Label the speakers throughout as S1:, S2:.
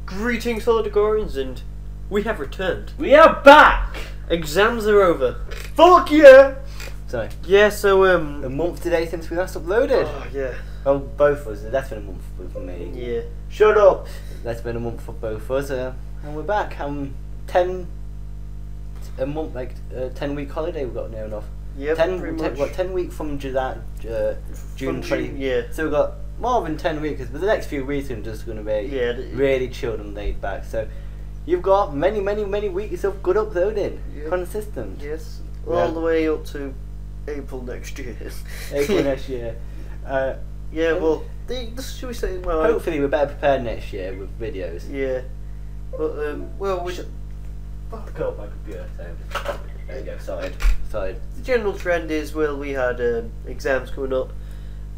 S1: Greetings, fellow Degorians, and we have returned.
S2: We are back!
S1: Exams are over.
S2: Fuck yeah! Sorry.
S1: Yeah, so,
S2: A month today since we last uploaded.
S1: Oh, yeah.
S2: Well, both of us. That's been a month for me.
S1: Yeah.
S2: Shut up! That's been a month for both of us, and we're back. 10 week holiday we've got now enough.
S1: Yeah,
S2: 10 weeks from July, June 20.
S1: Yeah.
S2: So we've got more than 10 weeks, but the next few weeks are just going to be really chilled and laid back. So you've got many weeks of good uploading, consistent.
S1: Yes, all the way up to April next year.
S2: April next year.
S1: Yeah, well, should we say? Well,
S2: hopefully we're better prepared next year with videos.
S1: Yeah, but well, we.
S2: Go up my computer. So there you go. Sorry.
S1: The general trend is, well, we had exams coming up,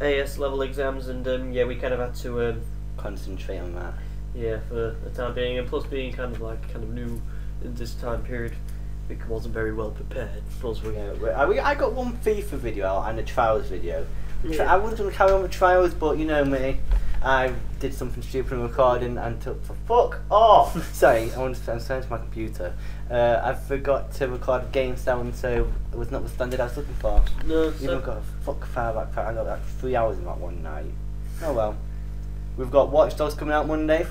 S1: AS level exams, and yeah, we kind of had to
S2: concentrate on that.
S1: Yeah, for the time being, and plus being kind of new in this time period, we wasn't very well prepared. Was we?
S2: Yeah, I got one FIFA video out and a trials video.
S1: Yeah.
S2: I wasn't going to carry on with trials, but you know me, I did something stupid in recording and took for fuck off. Sorry, I'm saying to my computer. I forgot to record a game sound, so it was not the standard I was looking for.
S1: No,
S2: Even got a fuck far back. I got like 3 hours in that one night. Oh well. We've got Watch Dogs coming out Monday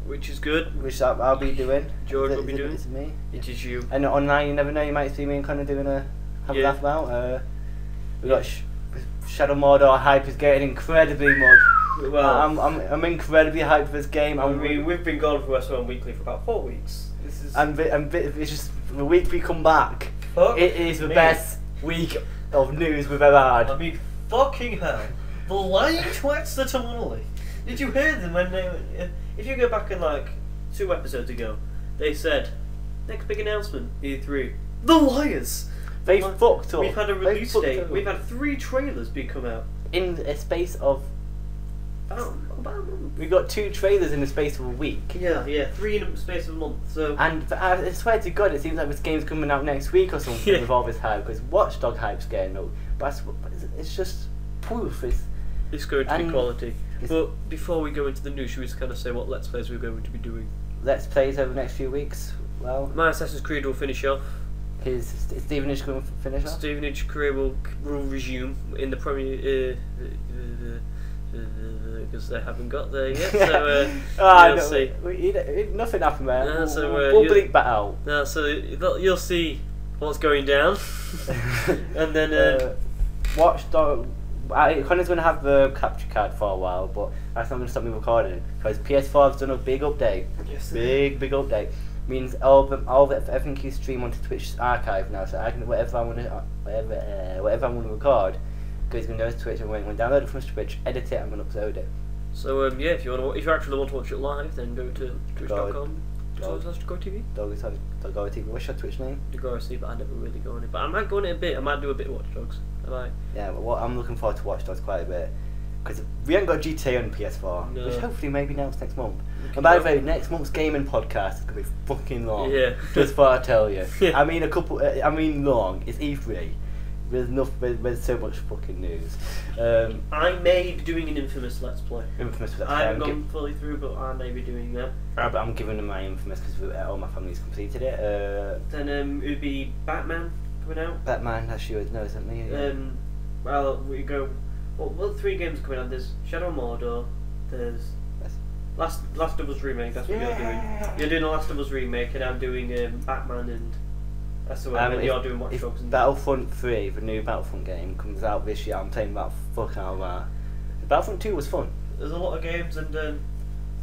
S1: which is good.
S2: Which I'll be doing.
S1: George will be doing.
S2: It's me.
S1: It is you.
S2: And online, you never know. You might see me and Connor doing a laugh about. We got Shadow Mordor hype is getting incredibly much. Well, I'm incredibly hyped for this game.
S1: We've been gone for SOM Weekly for about 4 weeks.
S2: It's just the week we come back. It is the best week of news we've ever had.
S1: I mean, fucking hell. The lying twats that are Monolith. Did you hear them when if you go back in like 2 episodes ago, they said, next big announcement, E3. The liars!
S2: They fucked up.
S1: We've had a release date. We've had 3 trailers come out.
S2: In a space of... we got 2 trailers in the space of a week.
S1: Yeah, 3 in the space of a month. So.
S2: And I swear to God, it seems like this game's coming out next week or something with all this hype, because Watch Dog hype's getting up. But it's just proof.
S1: It's going to be quality. But before we go into the news, should we just kind of say what Let's Plays we're going to be doing?
S2: Let's Plays over the next few weeks. Well,
S1: my Assassin's Creed will finish off.
S2: Is Stevenage going to finish off?
S1: Stevenage career will resume in the Premier because they haven't got there yet. So you'll see.
S2: Nothing happened there.
S1: So
S2: we'll bleep that out.
S1: So you'll see what's going down, and then
S2: Watch Dog. Connor's going to have the capture card for a while, but that's not going to stop me recording because PS4 has done a big update.
S1: Yes,
S2: big update. Means everything you stream onto Twitch archive now, so I can whatever I want to record goes going to go to Twitch, and when I download it from Twitch, edit it, and then upload it.
S1: So yeah, if you actually want to watch it live, then go to twitch.com. DeGoTV?
S2: DeGoTV. What's your Twitch name?
S1: DeGoTV, but I never really go on it. But I might go on it a bit. I might do a bit of Watch Dogs. I might.
S2: Yeah, but I'm looking forward to Watch Dogs quite a bit. Because we haven't got GTA on PS4, which hopefully maybe announced next month. And by the way, next month's gaming podcast is going to be fucking long.
S1: Yeah.
S2: Just for I tell you. I mean long. It's E3. There's so much fucking news.
S1: I may be doing an Infamous Let's Play.
S2: Infamous Let's Play.
S1: I haven't gone fully through, but I may be doing that.
S2: But I'm giving them my Infamous because all my family's completed it.
S1: Then it would be Batman coming out.
S2: Batman, that's you, no, isn't me?
S1: Yeah. Well, we go. Well, 3 games coming out. There's Shadow Mordor. There's Last of Us remake. That's what you're doing. You're doing a Last of Us remake, and I'm doing Batman and SOM. And you're doing Watch Dogs.
S2: Battlefront 3, the new Battlefront game, comes out this year. I'm playing that fuck out of that. Battlefront 2 was fun.
S1: There's a lot of games, and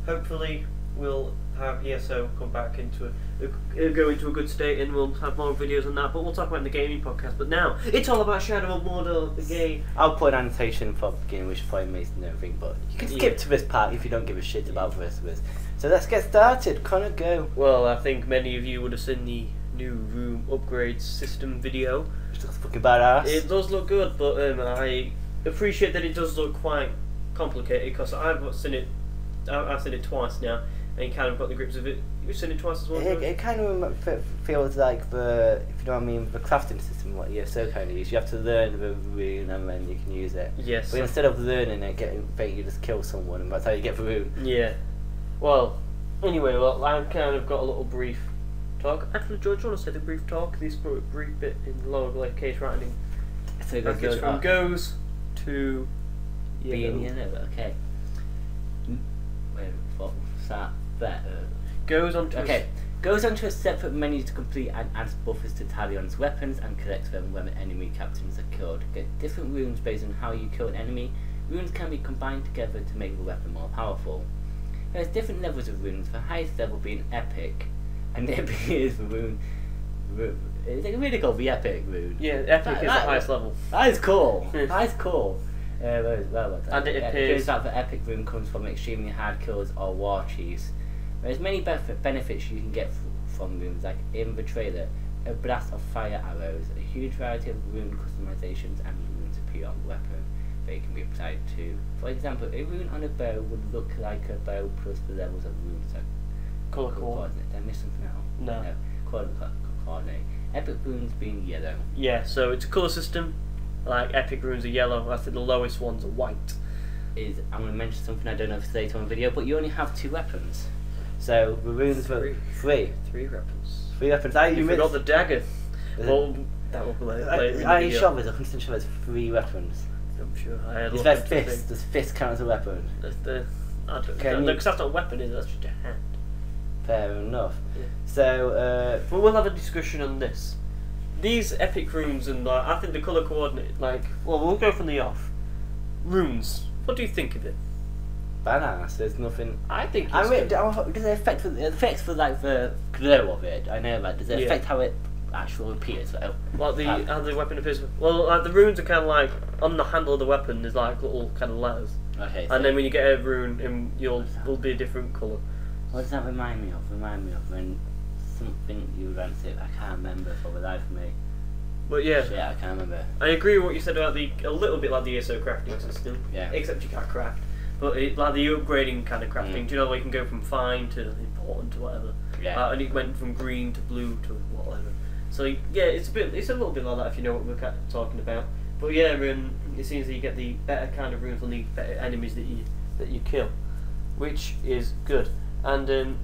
S1: hopefully we'll have ESO come back go into a good state, and we'll have more videos on that. But we'll talk about it in the gaming podcast. But now it's all about Shadow of Mordor, the game.
S2: I'll put an annotation for the beginning, which probably makes no thing. But you can skip to this part if you don't give a shit about the rest of this. So let's get started. Connor, go.
S1: Well, I think many of you would have seen the new room upgrade system video.
S2: Which looks fucking badass.
S1: It does look good, but I appreciate that it does look quite complicated because I've seen it twice now. And you kind of got the grips of it. You've seen it twice as well.
S2: It kind of feels like if you know what I mean, the crafting system what ESO kind of use. You have to learn the rune and then you can use it.
S1: Yes.
S2: But instead of learning it, you just kill someone and that's how you get the rune.
S1: Yeah. Well, Anyway, well, I've kind of got a little brief talk. Actually, George, do you want to say the brief talk? This brief bit in the lower case writing.
S2: So it goes
S1: from goes to
S2: being yellow. Okay. Wait, what was that? There.
S1: Goes on to
S2: Goes onto a separate menu to complete and adds buffers to tally on its weapons and collects them when enemy captains are killed. Get different runes based on how you kill an enemy. Runes can be combined together to make the weapon more powerful. There's different levels of runes, the highest level being epic, and epic is the rune. Is it really called the epic rune?
S1: Yeah, epic is the highest level.
S2: That is cool. That is cool. And
S1: it appears
S2: that the epic rune comes from extremely hard kills or war chiefs. There's many benefits you can get from runes, like in the trailer, a blast of fire arrows, a huge variety of rune customizations, and runes appear on the weapon they can be applied to. For example, a rune on a bow would look like a bow plus the levels of runes. Like
S1: colour coordinate.
S2: Did I miss something else?
S1: No.
S2: Coordinate. Epic runes being yellow.
S1: Yeah, so it's a colour system. Like epic runes are yellow. I think the lowest ones are white.
S2: I'm going to mention something I don't know if it's later on the video, but you only have 2 weapons. So the runes were 3.
S1: 3 weapons.
S2: 3 weapons.
S1: You forgot the dagger. Well, that will be later.
S2: Are you sure there's 100% sure there's 3 weapons?
S1: I'm sure. I had
S2: Is there fist? Does fist count as a weapon?
S1: I don't know. Because that's not a weapon, is it? That's just a hand.
S2: Fair enough.
S1: Yeah.
S2: So,
S1: but we'll have a discussion on this. These epic runes and I think the colour coordinate, we'll go from the off. Runes. What do you think of it?
S2: Badass. There's nothing.
S1: I think it's
S2: good. Does it affect for like the glow of it? I know that. Does it affect how it actually appears? How
S1: the weapon appears? Well, like the runes are kind of like on the handle of the weapon. There's like little kind of letters.
S2: Okay.
S1: And then when you get a rune, will be a different colour.
S2: What does that remind me of? When something you answered, I can't remember for the life of me.
S1: But yeah.
S2: I can't remember.
S1: I agree with what you said about a little bit like the ESO crafting system.
S2: Yeah.
S1: Except you can't craft. But like the upgrading kind of crafting. Do you know where you can go from fine to important to whatever?
S2: Yeah.
S1: And it went from green to blue to whatever. So yeah, it's a little bit like that if you know what we're talking about. But yeah, it seems that you get the better kind of runes on the better enemies that you kill, which is good. And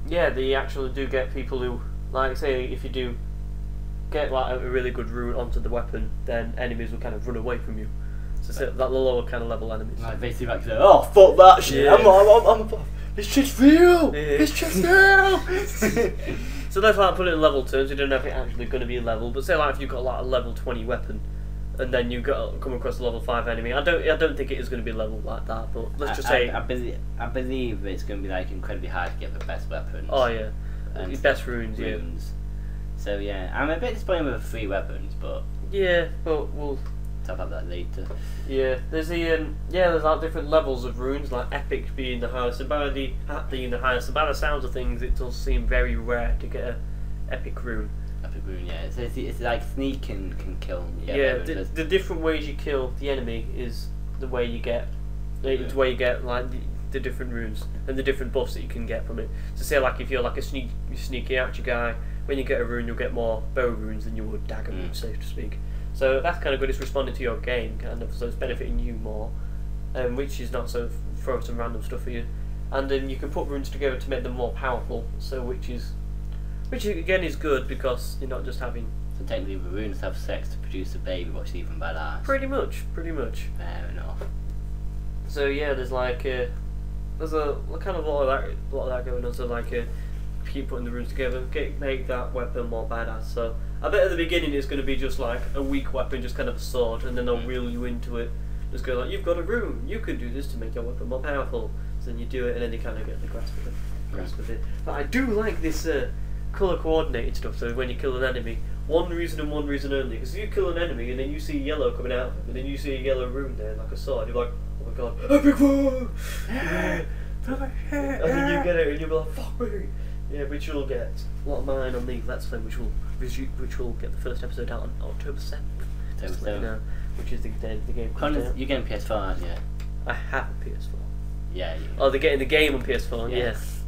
S1: yeah, they actually do get people who, like, say, if you do get like a really good rune onto the weapon, then enemies will kind of run away from you. So that the lower kind of level enemies.
S2: Like basically, like, oh fuck that shit!
S1: Yeah.
S2: I'm this shit's real.
S1: Yeah.
S2: This shit's real.
S1: So that's like put it in level terms. You don't know if it's actually going to be level, but say like if you've got like a level 20 weapon, and then you come across a level 5 enemy. I don't think it is going to be level like that. But let's just say
S2: I believe it's going to be like incredibly hard to get the best weapons.
S1: Oh yeah,
S2: and
S1: best runes. Yeah.
S2: So yeah, I'm a bit disappointed with the 3 weapons, but
S1: yeah, but we'll
S2: talk about that later.
S1: Yeah, there's there's like different levels of runes, like epic being the highest, and by the being the highest, and by the sounds of things, it does seem very rare to get a epic rune.
S2: Epic rune, yeah. It's like sneaking can kill.
S1: Yeah, the different ways you kill the enemy is the way you get. It's the way you get like the different runes and the different buffs that you can get from it. So say like if you're like a sneaky archer guy, when you get a rune, you'll get more bow runes than you would dagger runes, so to speak. So that's kind of good. It's responding to your game, kind of, so it's benefiting you more, which is not so throw some random stuff for you. And then you can put runes together to make them more powerful. So which again is good because you're not just having.
S2: So technically, the runes have sex to produce a baby, which is even badass.
S1: Pretty much.
S2: Fair enough.
S1: So yeah, there's like there's a kind of a lot of that going on. So like keep putting the runes together, make that weapon more badass. So I bet at the beginning it's going to be just like a weak weapon, just kind of a sword, and then they'll reel you into it. Just go like, you've got a rune, you could do this to make your weapon more powerful. So then you do it, and then you kind of get the grasp of it. But I do like this colour coordinated stuff. So when you kill an enemy, one reason and one reason only. Because if you kill an enemy and then you see yellow coming out of him, and then you see a yellow rune there like a sword, you're like, oh my god, epic rune! And then you get it, and you'll be like, fuck me! Yeah, which you'll get a lot of mine on the Let's Play, which will get the first episode out on October 7th. Just to let you know, which is the day the game comes out.
S2: You're getting PS4, aren't you?
S1: I have a PS4.
S2: Yeah.
S1: Oh, they're getting the game on PS4. Yes.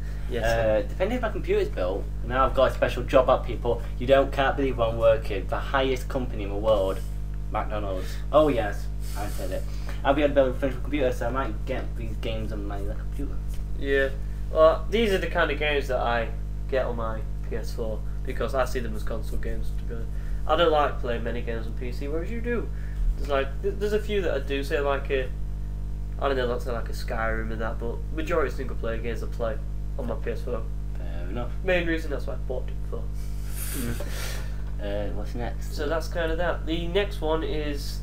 S2: Depending if my computer's built, now I've got a special job at people. You can't believe where I'm working. The highest company in the world, McDonald's. Oh yes, I said it. I'll be able to build a computer, so I might get these games on my computer.
S1: Yeah. Well, these are the kind of games that I get on my PS4 because I see them as console games. To be honest, I don't like playing many games on PC, whereas you do. There's a few that I do. Say like I don't know, let's say like a Skyrim and that, but majority of single player games I play on my PS4.
S2: Fair enough.
S1: Main reason that's why I bought it for.
S2: What's next?
S1: So that's kind of that. The next one is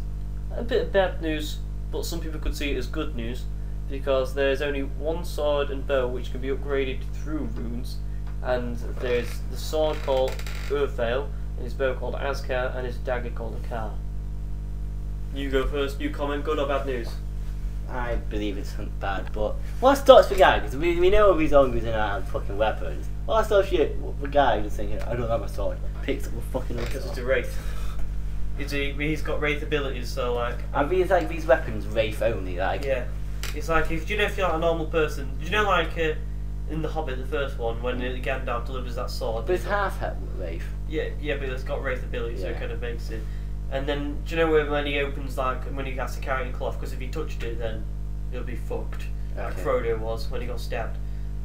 S1: a bit of bad news, but some people could see it as good news because there's only one sword and bow which can be upgraded through runes, and there's the sword called Urfael, and his bow called Azkar, and his dagger called Akar. You go first. You comment. Good or bad news?
S2: I believe it's bad, but what stops the guy? Because we know he's always in out of fucking weapons. What stops you? The guy just thinking, I don't have my sword. Picks up a fucking sword.
S1: Because it's a wraith. He's got wraith abilities, so like.
S2: I mean, it's like these weapons wraith only, like.
S1: Yeah, it's like if you're like a normal person. Do you know like in the Hobbit, the first one, when Gandalf delivers that sword?
S2: But it's half wraith.
S1: Yeah, but it's got wraith ability, so
S2: Yeah.
S1: it kind of makes it. And then, do you know when he opens, like, when he has to carry a cloth, because if he touched it, then he'll be fucked, like
S2: Okay.
S1: Frodo was when he got stabbed.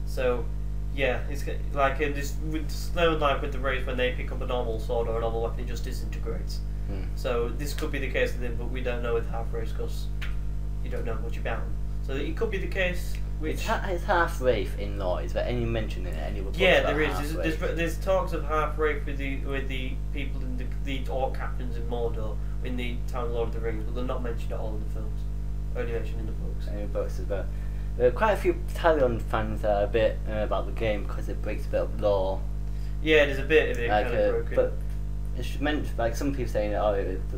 S1: So, yeah, it's like, with Snow and like with the Wraith, when they pick up a normal sword or a normal weapon, it just disintegrates. So, this could be the case with him, but we don't know with half-race, because you don't know much about him. So, it could be the case, which...
S2: It's half wraith in law. Is there any mention in any report?
S1: Yeah, there is. There's talks of half-race with the people in the orc captains in Mordor in the Town of Lord of the Rings, but they're not mentioned at all in the films. Only mentioned in the books.
S2: Any books as well. There are quite a few Talion fans that are a bit about the game because it breaks a bit of law.
S1: Yeah, there's a bit of it
S2: Like,
S1: kind of broken.
S2: but it's meant like some people saying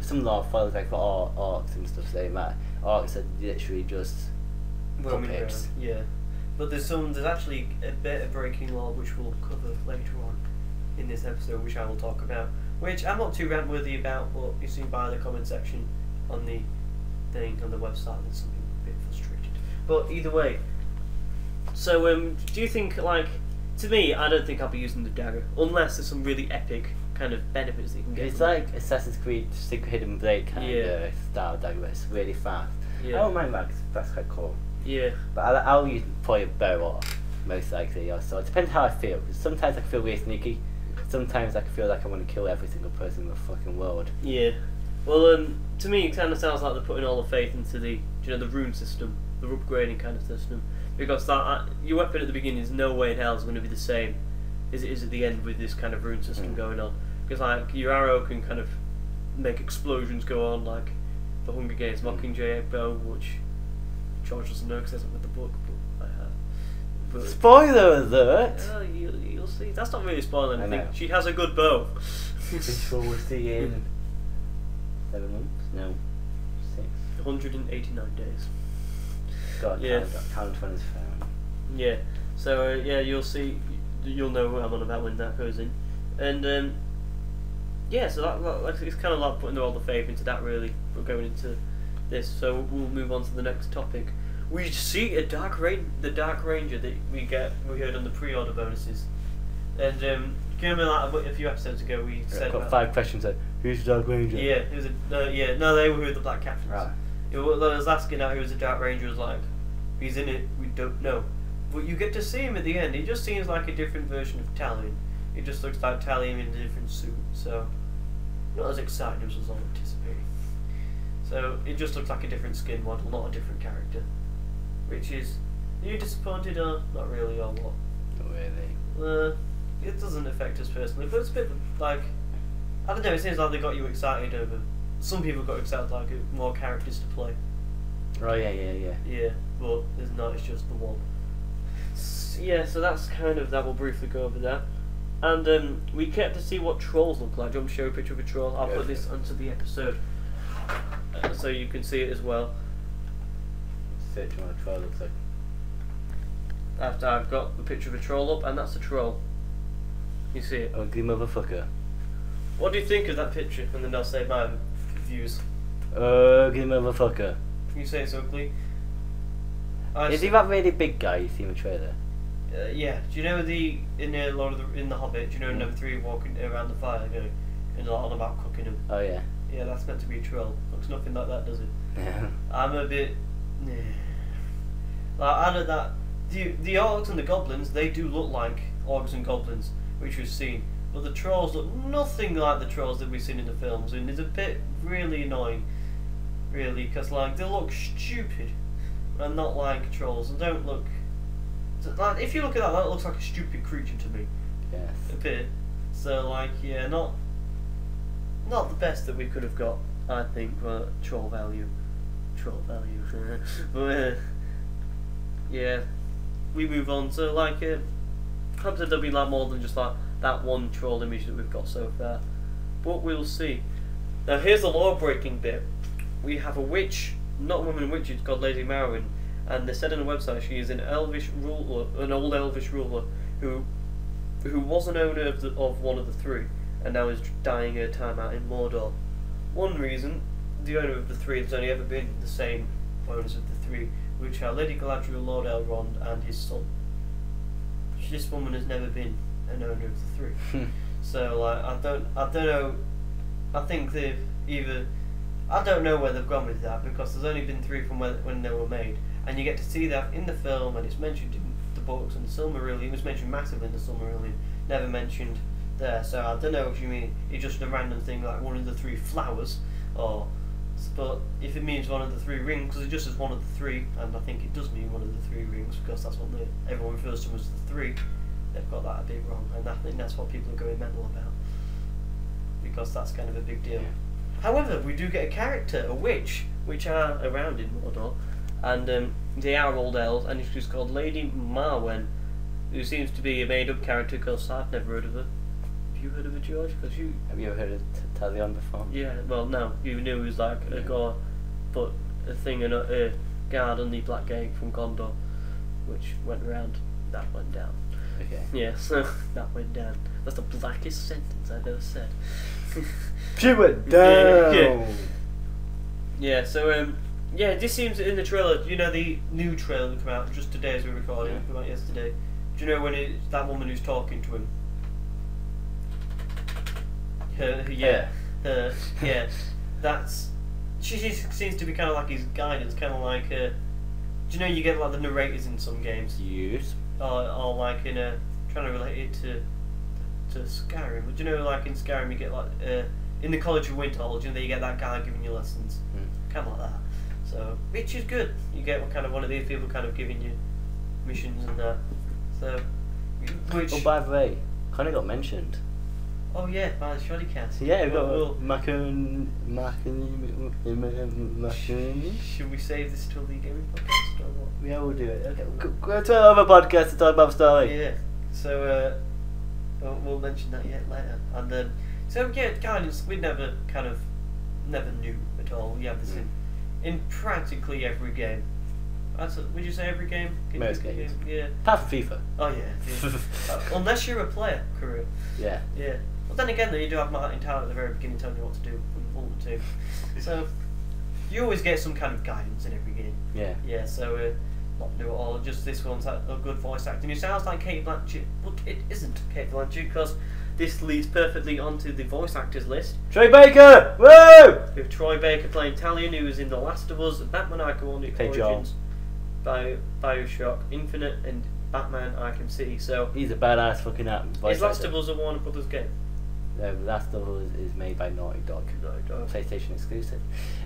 S2: some law follows like for orcs and stuff saying that orcs are literally just
S1: Roaming
S2: puppets.
S1: around, yeah. But there's actually a bit of breaking law which we'll cover later on in this episode, which I will talk about. Which I'm not too rant-worthy about, but you see by the comment section on the thing on the website that some people are a bit frustrated. But either way, so do you think, like, to me, I don't think I'll be using the dagger unless there's some really epic kind of benefits that you can get.
S2: It's
S1: from
S2: like Assassin's Creed Secret Hidden Blade kind of style dagger. It's really fast.
S1: Yeah.
S2: I don't mind that. 'Cause that's quite cool.
S1: Yeah.
S2: But I'll use probably a bow or most likely. So it depends how I feel. 'Cause sometimes I can feel really sneaky. Sometimes I can feel like I want to kill every single person in the fucking world.
S1: Yeah. Well, to me, it kind of sounds like they're putting all the faith into the rune system, the upgrading kind of system, because your weapon at the beginning is no way in hell is going to be the same as it is at the end with this kind of rune system going on. Because like your arrow can kind of make explosions go on, like the Hunger Games Mockingjay bow, which George doesn't know because hasn't read the book, but I have. But,
S2: Spoiler alert!
S1: you'll see. That's not really spoiling
S2: I
S1: anything.
S2: know.
S1: She has a good bow.
S2: Which we'll see in 7 months? No, 6.
S1: 189 days.
S2: God,
S1: Yeah.
S2: count when it's found.
S1: Yeah. So yeah, you'll see. You'll know what I'm on about when that goes in, and yeah. So that it's kind of like putting all the faith into that. Really, we're going into this. So we'll move on to the next topic. We see the Dark Ranger that we heard on the pre-order bonuses, and do you remember like a few episodes ago we said
S2: I've got
S1: about
S2: 5 questions like, who's the Dark Ranger?
S1: Yeah, it was no, they were the Black Captains.
S2: Right.
S1: I was asking out who was the Dark Ranger. Was like, he's in it. We don't know, but you get to see him at the end. It just seems like a different version of Talion. It just looks like Talion in a different suit. So not as exciting as I was all anticipating. So it just looks like a different skin model, not a different character. Which is, are you disappointed or not really or what?
S2: Not really.
S1: It doesn't affect us personally, but it's a bit like, I don't know. It seems like they got you excited over. Some people got excited like more characters to play.
S2: Oh yeah.
S1: Yeah, but there's not. It's just the one. Yeah, so that's kind of that. We'll briefly go over that, and we get to see what trolls look like. Do you want me to show a picture of a troll? I'll put this onto the episode, so you can see it as well.
S2: Search what a troll looks like.
S1: After I've got the picture of a troll up, and that's a troll. You see it?
S2: Ugly motherfucker.
S1: What do you think of that picture? And then I'll say my views.
S2: Ugly motherfucker.
S1: You say it's ugly.
S2: Is he that really big guy you see in the trailer?
S1: Yeah. Do you know in the Hobbit? Do you know number 3 walking around the fire going and on about cooking him?
S2: Oh yeah.
S1: Yeah, that's meant to be a troll. Looks nothing like that, does it?
S2: Yeah.
S1: I'm a bit. Like out of that the orcs and the goblins, they do look like orcs and goblins, which we've seen. But the trolls look nothing like the trolls that we've seen in the films, and it's a bit really annoying, really, because like they look stupid, and not like trolls. They don't look like, if you look at that, that looks like a stupid creature to me.
S2: Yes.
S1: A bit. So like, yeah, not the best that we could have got, I think, for troll value. But yeah, we move on. So like, perhaps there'll be like more than just like that one troll image that we've got so far, but we'll see. Now here's the law breaking bit. We have a witch, not a woman witch, it's called Lady Marwyn, and they said on the website she is an elvish ruler, an old elvish ruler who was an owner of one of the three, and now is dying her time out in Mordor. One reason, the owner of the three has only ever been the same owners of the three, which are Lady Galadriel, Lord Elrond, and his son. This woman has never been an owner of the three. So like, I don't know. I think they've either, I don't know where they've gone with that, because there's only been three from when they were made, and you get to see that in the film, and it's mentioned in the books and the Silmarillion. It was mentioned massively in the Silmarillion, never mentioned there. So I don't know if you mean it's just a random thing like one of the three flowers, or but if it means one of the three rings, because it just says one of the three, and I think it does mean one of the three rings, because that's what everyone refers to them as the three. They've got that a bit wrong, and I think that's what people are going mental about, because that's kind of a big deal. Yeah. However, we do get a character, a witch, which are around in Mordor, and they are old elves, and she's called Lady Marwen, who seems to be a made-up character, because I've never heard of her. Have you heard of her, George?
S2: Have you ever heard of Talion before?
S1: Yeah, well, no. You knew he was like a god, but a thing and a guard on the Black Gate from Gondor, which went around. That went down.
S2: Okay.
S1: Yeah, so that went down. That's the blackest sentence I've ever said.
S2: She went down.
S1: Yeah. So yeah, this seems in the trailer. You know, the new trailer that came out just today as we recorded. It came out yesterday. Do you know when it's that woman who's talking to him? Yeah. That's she seems to be kind of like his guidance, kind of like. Do you know you get like the narrators in some games?
S2: Yes.
S1: Or like in trying to relate it to Skyrim. But do you know, like in Skyrim, you get like in the College of Winterhold, you know, you get that guy giving you lessons, kind of like that. So, which is good. You get kind of one of these people kind of giving you missions and that. So, which.
S2: Oh, by the way, kind of got mentioned.
S1: Oh yeah, by the Shoddy Cast.
S2: Yeah, we've got
S1: Macaroni. Should we save this till the gaming podcast or what?
S2: Yeah, we'll do it. Okay, go to another podcast to talk about the story.
S1: Yeah. So we'll mention that yet later. And then so yeah, guidance we never knew at all. We have this in practically every game. Would you say every game?
S2: Most games.
S1: Yeah.
S2: Apart from FIFA.
S1: Oh yeah. Unless you're a player, career.
S2: Yeah.
S1: Yeah. But then again, though, you do have Martin Tyler at the very beginning telling you what to do in all the team. So you always get some kind of guidance in every game.
S2: Yeah.
S1: Yeah. So not new at all. Just this one's a good voice acting. It sounds like Kate Blanchett, but it isn't Kate Blanchett, because this leads perfectly onto the voice actors list.
S2: Troy Baker! Woo!
S1: With Troy Baker playing Talion, who was in The Last of Us, Batman Arkham Origins, Bioshock Infinite, and Batman Arkham City. So
S2: he's a badass fucking voice
S1: is Last of Us a Warner Brothers game?
S2: The Last of Us is made by Naughty Dog. PlayStation exclusive.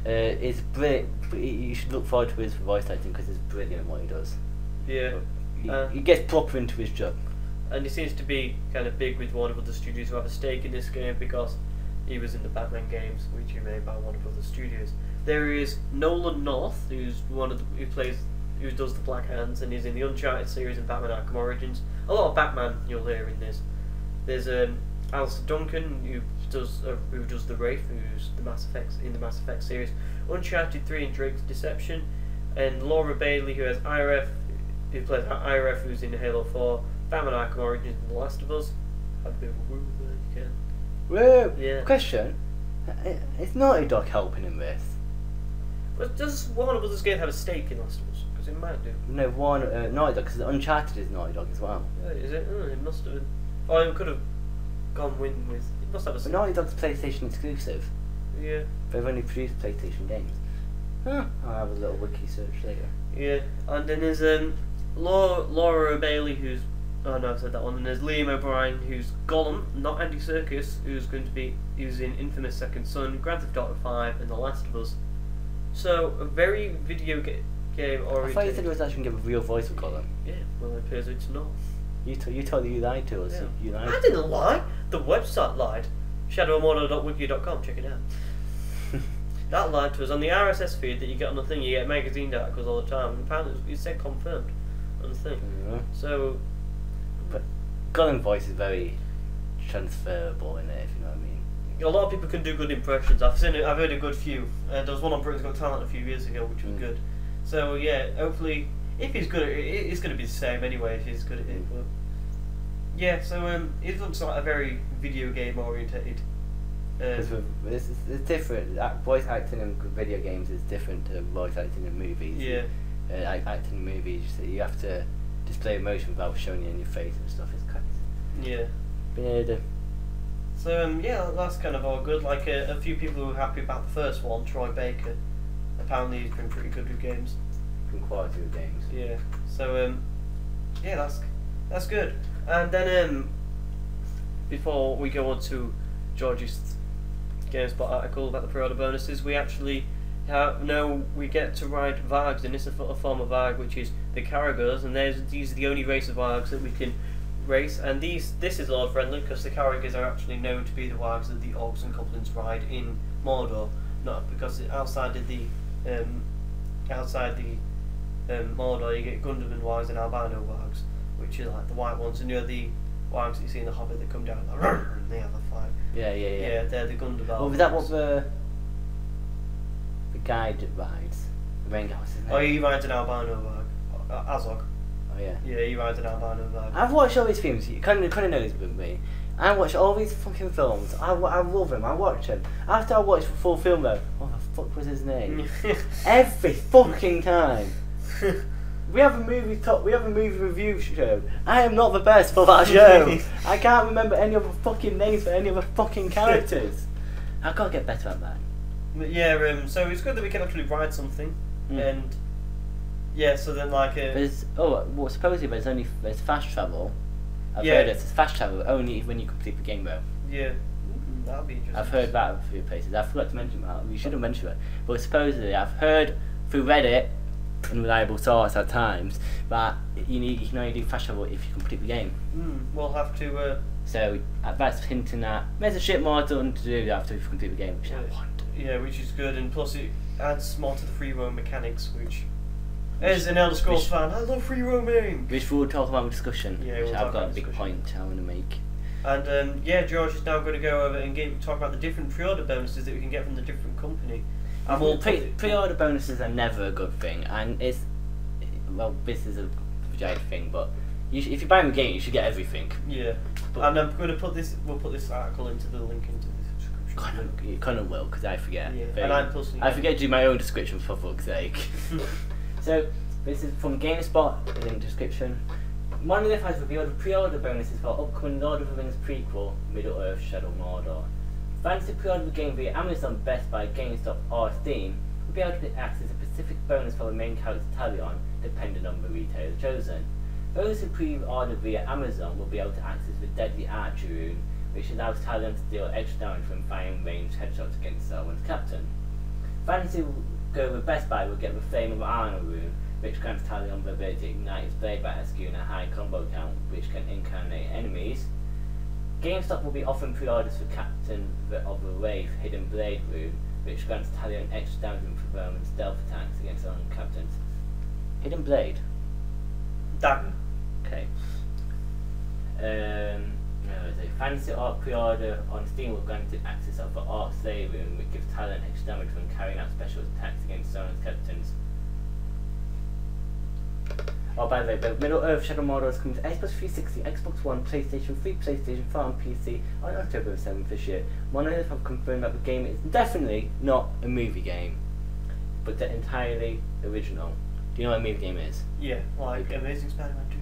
S2: It's brilliant. You should look forward to his voice acting, because it's brilliant at what he does.
S1: Yeah.
S2: He gets proper into his job.
S1: And he seems to be kind of big with Warner Brothers Studios, who have a stake in this game, because he was in the Batman games, which are made by Warner Brothers Studios. There is Nolan North, who does the Black Hands, and he's in the Uncharted series and Batman Arkham Origins. A lot of Batman you'll hear in this. There's Alistair Duncan, who does the Wraith, who's the Mass Effect series, Uncharted 3 and Drake's Deception, and Laura Bailey, who has Iref, who plays Iref, who's in Halo 4, Batman Arkham Origins, and The Last of Us. Had a bit of a woo there, you can.
S2: Whoa!
S1: Yeah.
S2: Question: is Naughty Dog helping in this?
S1: But does Warner Brothers game have a stake in Last of Us? Because it might do.
S2: No, Naughty Dog, because Uncharted is Naughty Dog as well.
S1: Yeah, is it? It must have been. Oh, it could have gone with. It must have a.
S2: But Naughty Dog's PlayStation exclusive.
S1: Yeah.
S2: They've only produced PlayStation games. Huh. I'll have a little wiki search later.
S1: Yeah, and then there's Laura Bailey, who's oh no, I said that one. And there's Liam O'Brien, who's Gollum, not Andy Serkis, who's in Infamous Second Son, Grand Theft Auto 5, and The Last of Us. So a very video game oriented.
S2: I thought you said it was actually going to give a real voice of Gollum.
S1: Yeah, well it appears it's not.
S2: You told you lied to us.
S1: Yeah.
S2: You lied.
S1: I didn't lie. The website lied. shadowmorder.wiki.com. Check it out. That lied to us on the RSS feed that you get on the thing. You get magazine articles all the time, and apparently it said confirmed on the thing.
S2: Yeah.
S1: So,
S2: but Gollum voice is very transferable in it, if you know what I mean.
S1: a lot of people can do good impressions. I've heard a good few. There was one on Britain's Got Talent a few years ago, which was good. So yeah, hopefully, if he's good at it, it's going to be the same anyway. If he's good at it, but yeah. So it looks like a very video game orientated.
S2: It's different. Voice acting in video games is different to voice acting in movies.
S1: Yeah.
S2: Acting in movies, you have to display emotion without showing it in your face and stuff. It's kind of,
S1: yeah.
S2: But
S1: so yeah, that's kind of all good. Like a few people who were happy about the first one, Troy Baker. Apparently he's been pretty good with games.
S2: From quality of games.
S1: Yeah. So yeah, that's good. And then before we go on to George's GameSpot article about the pre-order bonuses, we actually we get to ride Vargs, and this is a form of Varg which is the Caragors, and these are the only race of Vargs that we can race, and this is Lord friendly because the Caragors are actually known to be the Vargs that the Orcs and Goblins ride in Mordor, not because outside the Mordor you get Gunderman Vargs and Albino Vargs, which are like the white ones, and the Vargs that you see in the Hobbit that come down like, and they have a fight.
S2: Yeah.
S1: Yeah, they're the Gunderman.
S2: Well, was that what the guy rides? The main guy, what's his name?
S1: Oh, he rides an Albino Varg. Azog.
S2: Oh yeah.
S1: Yeah, he rides an Albino Varg.
S2: I've watched all these films. You kind of know this with me. I watch all these fucking films. I love them. I watch them. After I watch the full film though, what the fuck was his name? Every fucking time. We have a movie review show. I am not the best for that show. I can't remember any other fucking names for any other fucking characters. I gotta get better at that.
S1: But yeah, so it's good that we can actually ride something, and yeah, so then like
S2: supposedly there's fast travel. I've
S1: Yeah.
S2: heard it's fast travel only when you complete the game though.
S1: yeah, that'll be interesting.
S2: I've heard that a few places. I forgot to mention that. We should have mentioned it. But supposedly I've heard through Reddit and reliable source at times that you can only do fast travel if you complete the game.
S1: We'll have to.
S2: So that's hinting at there's a shit more done to do after you complete the game, which I want.
S1: Yeah, which is good, and plus it adds more to the free roam mechanics, which as an Elder Scrolls fan, I love free roaming.
S2: Which we'll talk about in discussion.
S1: Yeah,
S2: which
S1: we'll
S2: I've
S1: talk
S2: got a
S1: about
S2: big
S1: discussion.
S2: point I want to make.
S1: And yeah, George is now going to go over and talk about the different pre-order bonuses that we can get from the different company. And we'll
S2: pre-order bonuses are never a good thing, and this is a giant thing, but if you buy the game, you should get everything.
S1: Yeah, and I'm going to we'll put this article into the link into the subscription.
S2: You kind of will, because I forget.
S1: Yeah, and
S2: I forget to do my own description for fuck's sake. So this is from GameSpot, link description. Monolith has revealed pre-order bonuses for upcoming Lord of the Rings prequel, Middle-earth: Shadow of Mordor. Fans who pre-order the game via Amazon, Best Buy, GameStop or Steam will be able to access a specific bonus for the main character Talion, depending on the retailer chosen. Those who pre-order via Amazon will be able to access the Deadly Archer rune, which allows Talion to deal extra damage when firing ranged headshots against Sauron's captain. Fans who go with Best Buy will get the Flame of Arnor rune, which grants Talion the ability to ignite his blade by executing a high combo count, which can incarnate enemies. GameStop will be offering pre-orders for Captain of the Wraith Hidden Blade rune, which grants Talion extra damage when performing stealth attacks against their own captains. Hidden Blade?
S1: Dagger.
S2: Okay. Fancy Orc pre-order on Steam will grant access of the Orc Slayer rune, which gives Talion extra damage when carrying out special attacks against Sauron's captains. Oh, by the way, the Middle-earth Shadow Mordor is coming to Xbox 360, Xbox One, PlayStation 3, PlayStation 4 and PC on October 7th this year. Monolith have confirmed that the game is definitely not a movie game, but they're entirely original. Do you know what a movie game is?
S1: Yeah, like Amazing Spider-Man 2.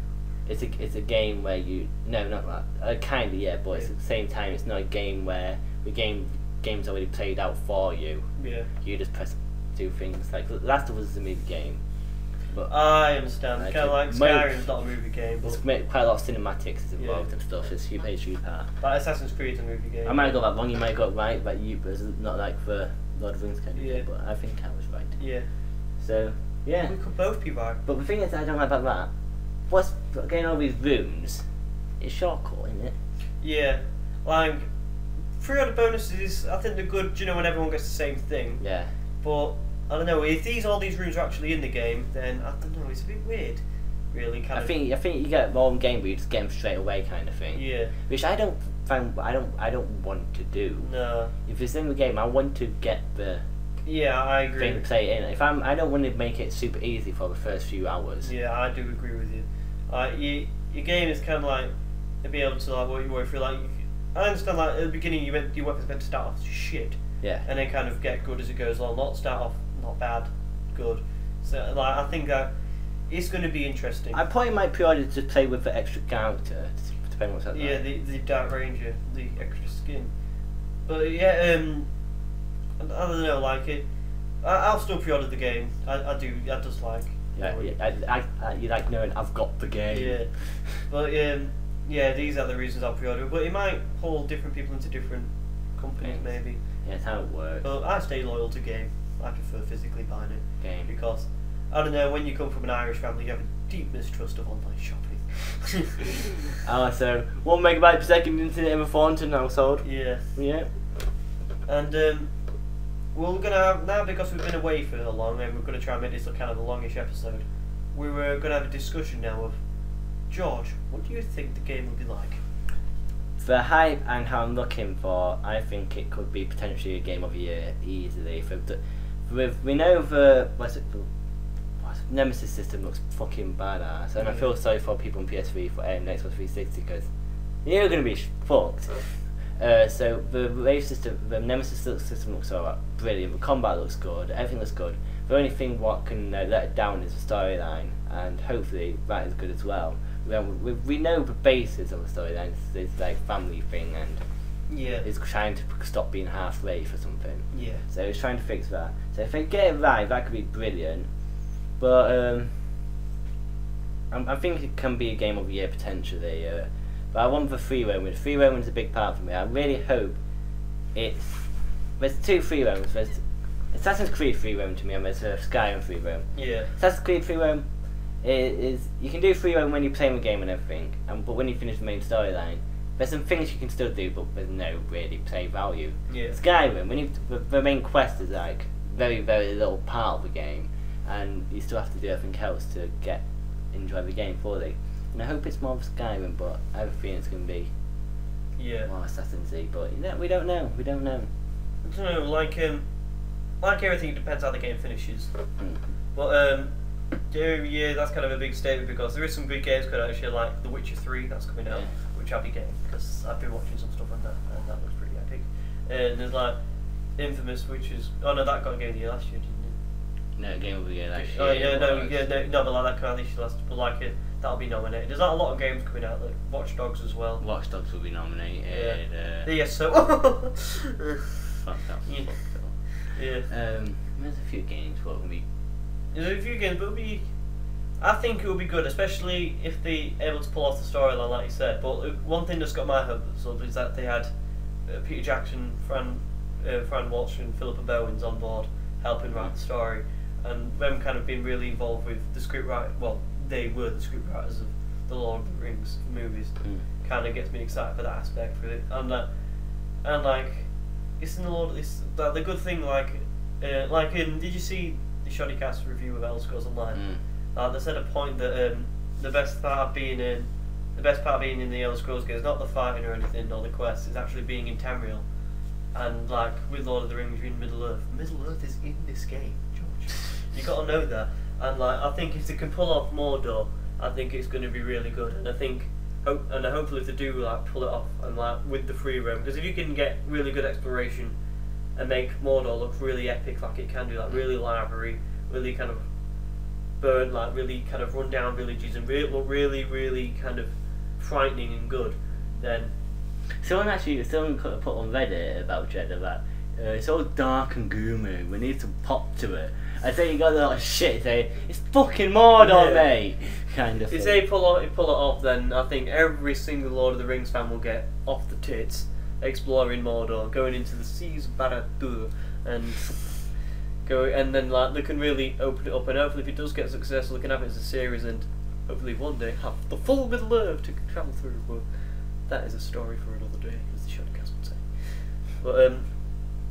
S2: It's a game where not that kinda, yeah, but it's at the same time it's not a game where the game's already played out for you.
S1: Yeah.
S2: You just do things like Last of Us is a movie game. But
S1: I understand. Kind of like Skyrim's not a movie game, but
S2: there's quite a lot of cinematics involved and stuff. It's a huge part.
S1: Like Assassin's Creed's a movie game.
S2: I might have got that wrong. You might have got right, but it's not like the Lord of the Rings kind of thing. But I think I was right.
S1: Yeah.
S2: So yeah.
S1: We could both be right.
S2: But the thing is, I don't like about that. What's getting all these rooms? It's shortcut, isn't it?
S1: Yeah. Like pre-order bonuses, I think they're good. You know, when everyone gets the same thing.
S2: Yeah.
S1: But I don't know, if all these rooms are actually in the game, then I don't know, it's a bit weird, really. I
S2: think you get more in game, but you just get them straight away, kind of thing.
S1: Yeah.
S2: Which I don't want to do.
S1: No.
S2: If it's in the game, I want to get the.
S1: Yeah, I agree.
S2: Thing play it in. I don't want to make it super easy for the first few hours.
S1: Yeah, I do agree with you. Your game is kind of like to be able to like work your way through. Like, I understand like at the beginning your weapon's meant to start off shit.
S2: Yeah.
S1: And then kind of get good as it goes along. Not start off not bad, good. So like I think that it's going to be interesting.
S2: I probably might pre-order to play with the extra character, depending what's that.
S1: Yeah, the Dark Ranger, the extra skin. But yeah, I don't know, like it. I'll still pre-order the game. I do. I just like.
S2: Yeah, you like knowing I've got the game.
S1: Yeah, but yeah, these are the reasons I'll pre-order. But it might pull different people into different companies, maybe.
S2: Yeah, that's how it works.
S1: But I stay loyal to game. I prefer physically buying it.
S2: Game.
S1: Because, I don't know, when you come from an Irish family, you have a deep mistrust of online shopping.
S2: So 1 megabyte per second internet in the Thornton household.
S1: Yeah.
S2: Yeah.
S1: And we're going to have, now because we've been away for so long, and we're going to try and make this a kind of a longish episode, we were going to have a discussion now of, George, what do you think the game will be like?
S2: The hype and how I'm looking for, I think it could be potentially a game of the year easily. We know the Nemesis system looks fucking badass, and I feel sorry for people on PS3 for Xbox 360 because you're gonna be fucked. So the wave system, the Nemesis system looks alright, brilliant. The combat looks good, everything looks good. The only thing what can let it down is the storyline, and hopefully that is good as well. We know the basis of the storyline is like family thing, and it's trying to stop being half wraith or something.
S1: Yeah.
S2: So it's trying to fix that. So if they get it right, that could be brilliant. But I think it can be a game of the year potentially. But I want the free roam. The free roam is a big part for me. I really hope there's two free roams. There's Assassin's Creed free roam to me, and there's Skyrim free roam.
S1: Yeah.
S2: Assassin's Creed free roam is you can do free roam when you're playing the game and everything, but when you finish the main storyline, there's some things you can still do, but there's no really play value.
S1: Yeah.
S2: Skyrim, the main quest is like very little part of the game, and you still have to do everything else to enjoy the game fully. And I hope it's more of Skyrim, but I have a feeling it's going to be more Assassin's Creed. But we don't know.
S1: I don't know. Like everything, it depends how the game finishes. But that's kind of a big statement because there is some good games coming out this year, like The Witcher 3 that's coming out, which I'll be getting because I've been watching some stuff on that, and that looks pretty epic. And there's like Infamous, which is that got a game of the year last year, didn't it?
S2: No, game of the year last year.
S1: Oh yeah, no, but like that kind of this year last, but like that'll be nominated. There's like a lot of games coming out, like Watch Dogs as well.
S2: Watch Dogs will be nominated.
S1: So.
S2: Fuck that.
S1: Yeah.
S2: There's a few games. What will be?
S1: There's a few games, but I think it will be good, especially if they're able to pull off the storyline, like you said. But one thing that's got my hopes up is that they had Peter Jackson, Fran Walsh, and Philippa Bowens on board helping write the story, and them kind of being really involved with the script writer. Well, they were the script writers of the Lord of the Rings movies. Kind of gets me excited for that aspect for it, and like it's in the Lord. It's the good thing. Did you see the Shoddycast review of Elder Scrolls Online? They said a point that the best part of being in the Elder Scrolls game is not the fighting or anything or the quests. It's actually being in Tamriel, and like with Lord of the Rings, you're in Middle Earth. Middle Earth is in this game, George. You got to know that. And like I think if they can pull off Mordor, I think it's going to be really good. And I think hopefully if they do like pull it off and like with the free roam, because if you can get really good exploration and make Mordor look really epic like it can do, like really lively, really kind of burnt, like really kind of run down villages and look really kind of frightening and good, then
S2: someone put on Reddit about Jeddah that it's all dark and gloomy, we need some pop to it, I say you got a lot of shit. Say it's fucking Mordor,
S1: Yeah.
S2: mate. Kind of.
S1: If
S2: thing.
S1: they pull it off, then I think every single Lord of the Rings fan will get off the tits exploring Mordor, going into the seas of Barad-dûr, and then like they can really open it up. And hopefully, if it does get successful, they can have it as a series, and hopefully one day have the full Middle Earth to travel through. But that is a story for another day, as the Shotcast would say. But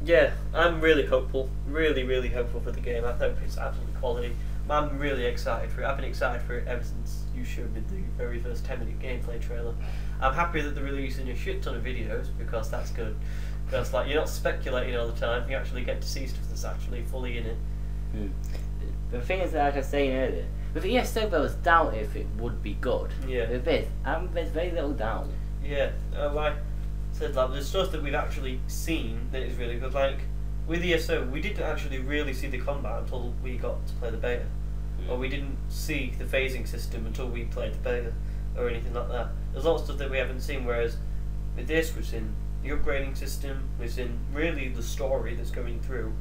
S1: yeah, I'm really hopeful, really hopeful for the game. I hope it's absolutely quality. I'm really excited for it. I've been excited for it ever since you showed me the very first 10-minute gameplay trailer. I'm happy that they're releasing a shit ton of videos, because that's good. Because like you're not speculating all the time. You actually get to see stuff that's actually fully in it.
S2: The thing is, like I was saying earlier, with ESO there was doubt if it would be good.
S1: Yeah.
S2: With this, there's very little doubt.
S1: Yeah, like I said, like there's stuff that we've actually seen that is really good. Like with ESO, we didn't actually really see the combat until we got to play the beta, or we didn't see the phasing system until we played the beta, or anything like that. There's lots of stuff that we haven't seen. Whereas with this, we've seen the upgrading system, we've seen really the story that's going through,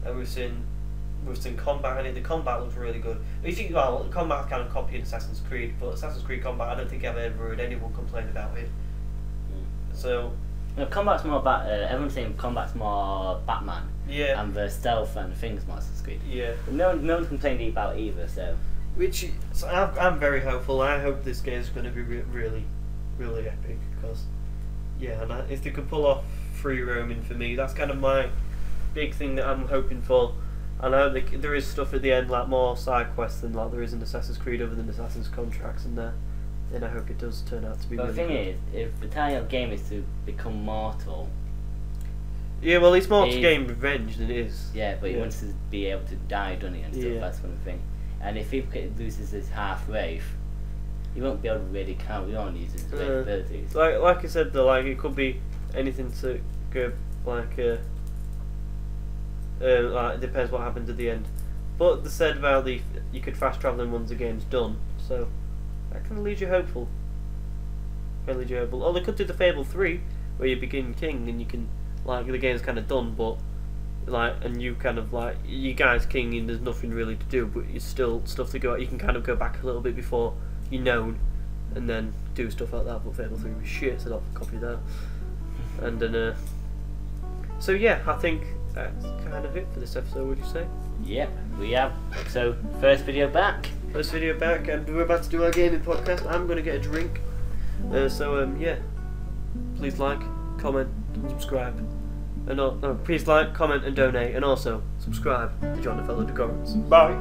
S1: and we've seen combat, and the combat looks really good. You think, well, the combat kind of copied Assassin's Creed, but Assassin's Creed combat, I don't think I've ever heard anyone complain about it. So
S2: No, combat's more everyone's saying combat's more Batman.
S1: yeah,
S2: And the stealth and things more Assassin's Creed.
S1: yeah.
S2: But no one's complaining about either, so.
S1: So I'm very hopeful. I hope this game is going to be really epic, because yeah, and if they could pull off free roaming for me, that's kind of my big thing that I'm hoping for. And I hope there is stuff at the end, like more side quests than like there is in Assassin's Creed, other than Assassin's contracts in there. Then I hope it does turn out to be.
S2: But
S1: really
S2: the thing
S1: good.
S2: is, if the target of the game is to become mortal,
S1: Yeah, well, it's more to gain revenge than it is.
S2: yeah, but he
S1: Yeah.
S2: wants to be able to die, doesn't he, and stuff,
S1: Yeah.
S2: that's one thing. And if he loses his half wraith, he won't be able to really carry on using his wraith abilities.
S1: Like I said though, like it could be anything to go like it depends what happens at the end. But they said about you could fast travel in once the game's done, so that kind of leaves you hopeful. Or they could do the Fable 3, where you begin king and you can like the game's kind of done, but like and you kind of like you guys king and there's nothing really to do, but it's still stuff to go. You can kind of go back a little bit before you're known, and then do stuff like that. But Fable 3 was shit, so don't copy that. And then so yeah, I think that's kind of it for this episode. Would you say?
S2: Yep, we have. So, first video back.
S1: First video back, and we're about to do our gaming podcast. I'm gonna get a drink. Yeah, please like, comment, and subscribe. And no, please like, comment, and donate, and also subscribe to John the Fellow Decorants. Bye.